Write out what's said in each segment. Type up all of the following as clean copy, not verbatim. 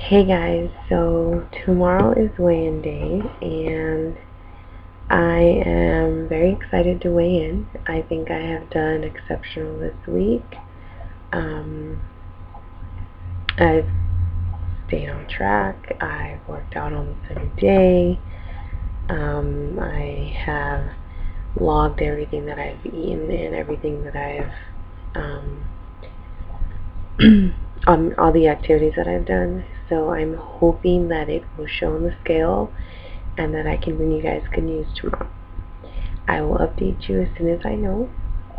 Hey guys, so tomorrow is weigh-in day and I am very excited to weigh in. I think I have done exceptional this week. I've stayed on track. I've worked out almost every day. I have logged everything that I've eaten and everything that I've on all the activities that I've done. So I'm hoping that it will show on the scale and that I can bring you guys good news tomorrow. I will update you as soon as I know,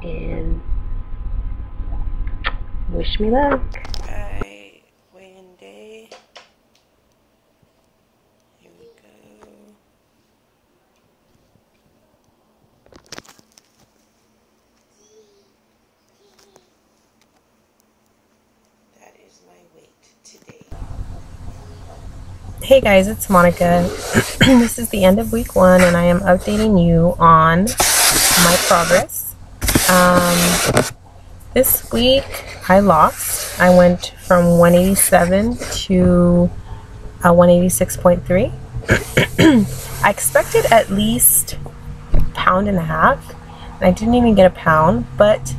and wish me luck. Alright, weigh-in day. Here we go. That is my weight today. Hey guys, it's Monica. This is the end of week 1 and I am updating you on my progress. This week I lost. I went from 187 to 186.3. I expected at least a pound and a half and I didn't even get a pound, but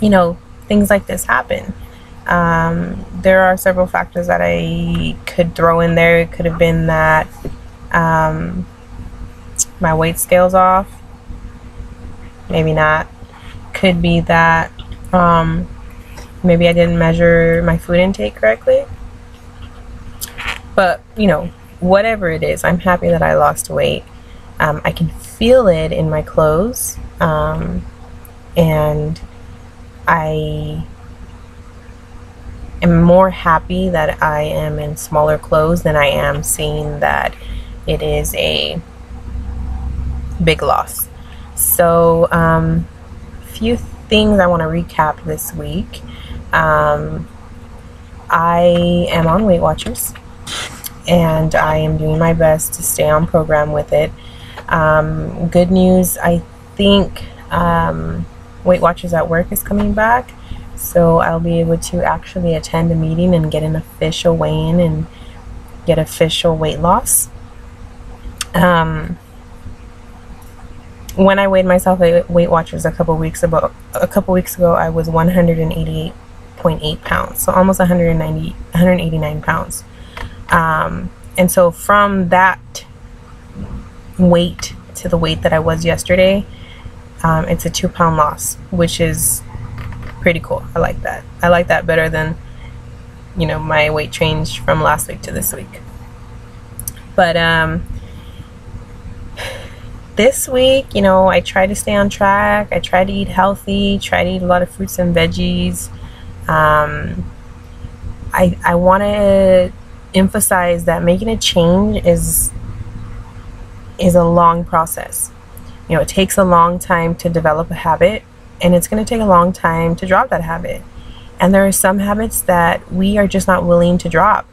you know, things like this happen. There are several factors that I could throw in there. It could have been that my weight scale's off. Maybe not. Could be that maybe I didn't measure my food intake correctly. But, you know, whatever it is, I'm happy that I lost weight. I can feel it in my clothes. And I am more happy that I am in smaller clothes than I am seeing that it is a big loss. So few things I want to recap this week. I am on Weight Watchers and I am doing my best to stay on program with it. Good news, I think Weight Watchers at work is coming back. So I'll be able to actually attend a meeting and get an official weigh-in and get official weight loss. When I weighed myself at Weight Watchers a couple weeks ago, I was 188.8 pounds, so almost 189 pounds. And so from that weight to the weight that I was yesterday, it's a 2-pound loss, which is pretty cool. I like that. I like that better than, you know, my weight change from last week to this week. But this week, you know, I try to stay on track. I try to eat healthy, try to eat a lot of fruits and veggies. I want to emphasize that making a change is a long process. You know, it takes a long time to develop a habit, and it's going to take a long time to drop that habit. And there are some habits that we are just not willing to drop.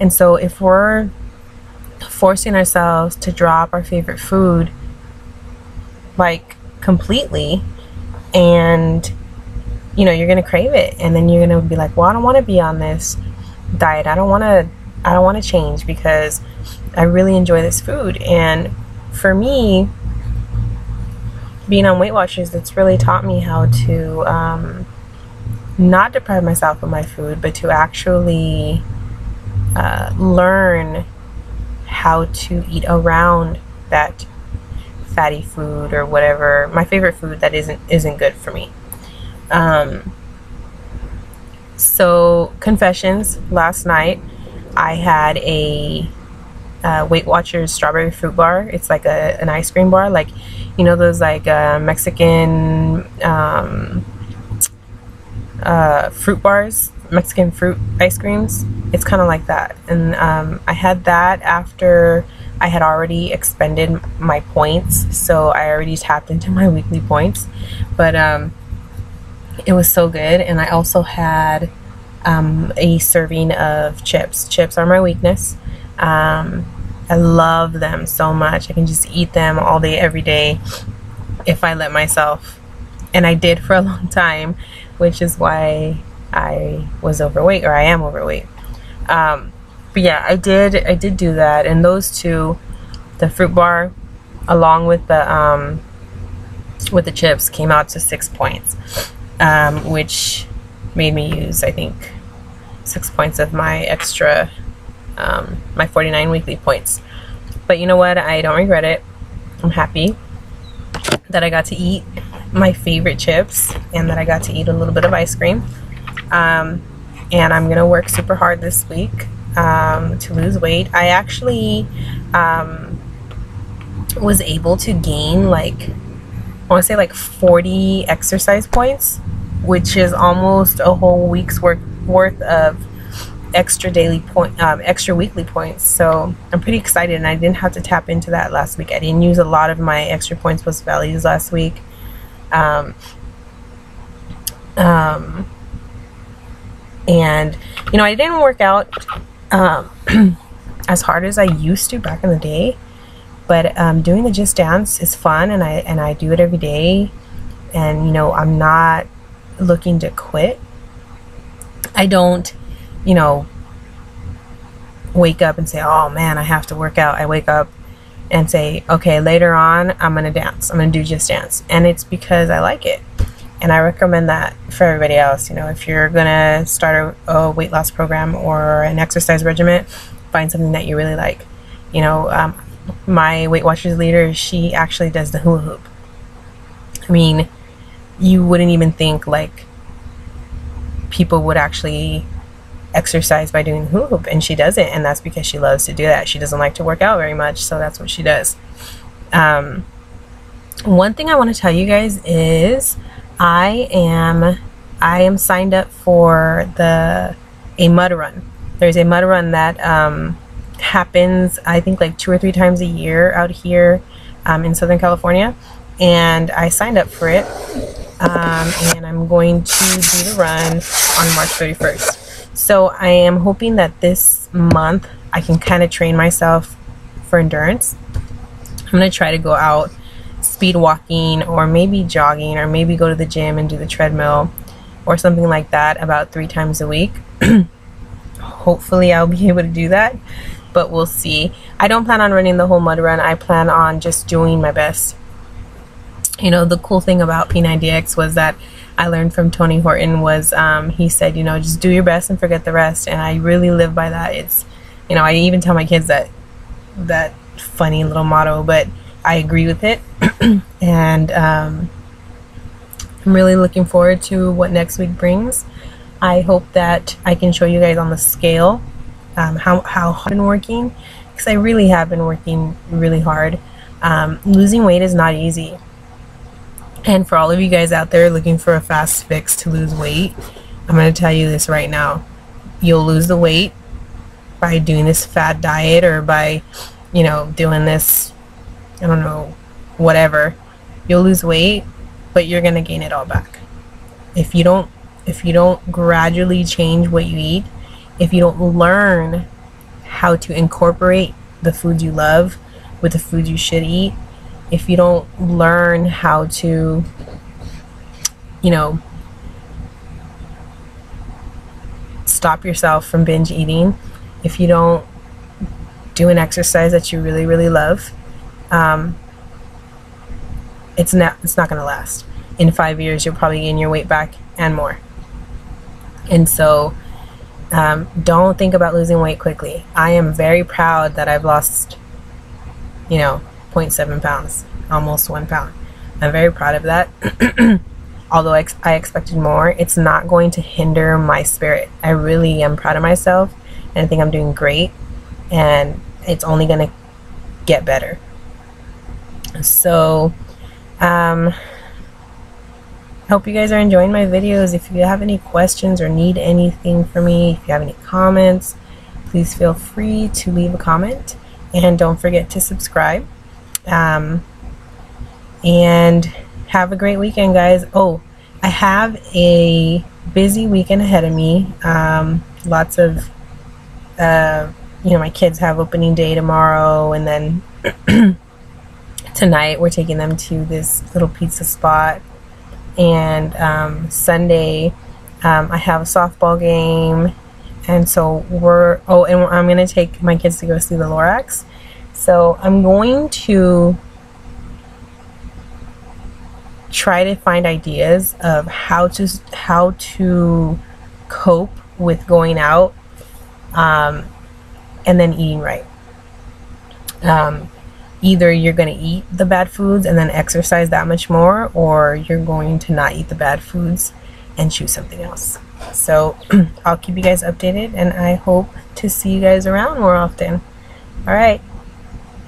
And so if we're forcing ourselves to drop our favorite food like completely, and you know, you're going to crave it, and then you're going to be like, well, I don't want to be on this diet. I don't want to change because I really enjoy this food. And for me, being on Weight Watchers, it's really taught me how to not deprive myself of my food, but to actually learn how to eat around that fatty food or whatever, my favorite food that isn't good for me. So confessions, last night I had a Weight Watchers strawberry fruit bar. It's like an ice cream bar, like, you know, those like Mexican fruit bars, Mexican fruit ice creams. It's kind of like that. And I had that after I had already expended my points, so I already tapped into my weekly points. But it was so good. And I also had a serving of chips. Chips are my weakness. I love them so much. I can just eat them all day, every day if I let myself. And I did for a long time, which is why I was overweight, or I am overweight. But yeah, I did do that, and those two, the fruit bar along with the chips, came out to 6 points, which made me use, I think, 6 points of my extra my 49 weekly points. But you know what, I don't regret it. I'm happy that I got to eat my favorite chips and that I got to eat a little bit of ice cream. And I'm gonna work super hard this week to lose weight. I actually was able to gain, like, I want to say like 40 exercise points, which is almost a whole week's worth of extra weekly points. So I'm pretty excited, and I didn't have to tap into that last week. I didn't use a lot of my extra points plus values last week. And you know, I didn't work out as hard as I used to back in the day, but doing the Just Dance is fun, and I do it every day, and you know, I'm not looking to quit. I don't, you know, wake up and say, oh man, I have to work out. I wake up and say, okay, later on I'm gonna dance, I'm gonna do Just Dance, and it's because I like it. And I recommend that for everybody else. You know, if you're gonna start a weight loss program or an exercise regimen, find something that you really like. You know, my Weight Watchers leader, she actually does the hula hoop. I mean, you wouldn't even think like people would actually exercise by doing hula hoop, and she does it, and that's because she loves to do that. She doesn't like to work out very much, so that's what she does. One thing I want to tell you guys is I am signed up for a mud run. There's a mud run that happens, I think, like 2 or 3 times a year out here in Southern California, and I signed up for it, and I'm going to do the run on March 31st. So I am hoping that this month I can kind of train myself for endurance. I'm going to try to go out speed walking, or maybe jogging, or maybe go to the gym and do the treadmill or something like that about 3 times a week. Hopefully I'll be able to do that, but we'll see. I don't plan on running the whole mud run. I plan on just doing my best. You know, the cool thing about P90X was that I learned from Tony Horton was he said, you know, just do your best and forget the rest, and I really live by that. It's, you know, I even tell my kids that funny little motto, but I agree with it. And I'm really looking forward to what next week brings. I hope that I can show you guys on the scale how hard I've been working, because I really have been working really hard. Losing weight is not easy, and for all of you guys out there looking for a fast fix to lose weight, I'm going to tell you this right now. You'll lose the weight by doing this fad diet, or by, you know, doing this, I don't know, whatever. You'll lose weight, but you're gonna gain it all back. If you don't gradually change what you eat, if you don't learn how to incorporate the foods you love with the foods you should eat, if you don't learn how to, you know, stop yourself from binge eating, if you don't do an exercise that you really, really love, it's not going to last. In 5 years, you'll probably gain your weight back and more. And so don't think about losing weight quickly. I am very proud that I've lost, you know, 0.7 pounds, almost 1 pound. I'm very proud of that. Although I expected more, it's not going to hinder my spirit. I really am proud of myself, and I think I'm doing great, and it's only going to get better. So hope you guys are enjoying my videos. If you have any questions or need anything from me, if you have any comments, please feel free to leave a comment, and don't forget to subscribe. And have a great weekend, guys. Oh, I have a busy weekend ahead of me. Lots of you know, my kids have opening day tomorrow, and then tonight we're taking them to this little pizza spot, and Sunday I have a softball game, And so and I'm gonna take my kids to go see the Lorax. So I'm going to try to find ideas of how to cope with going out and then eating right. Either you're going to eat the bad foods and then exercise that much more, or you're going to not eat the bad foods and choose something else. So I'll keep you guys updated, and I hope to see you guys around more often. All right,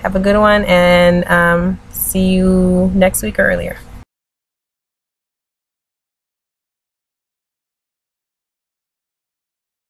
have a good one, and see you next week or earlier.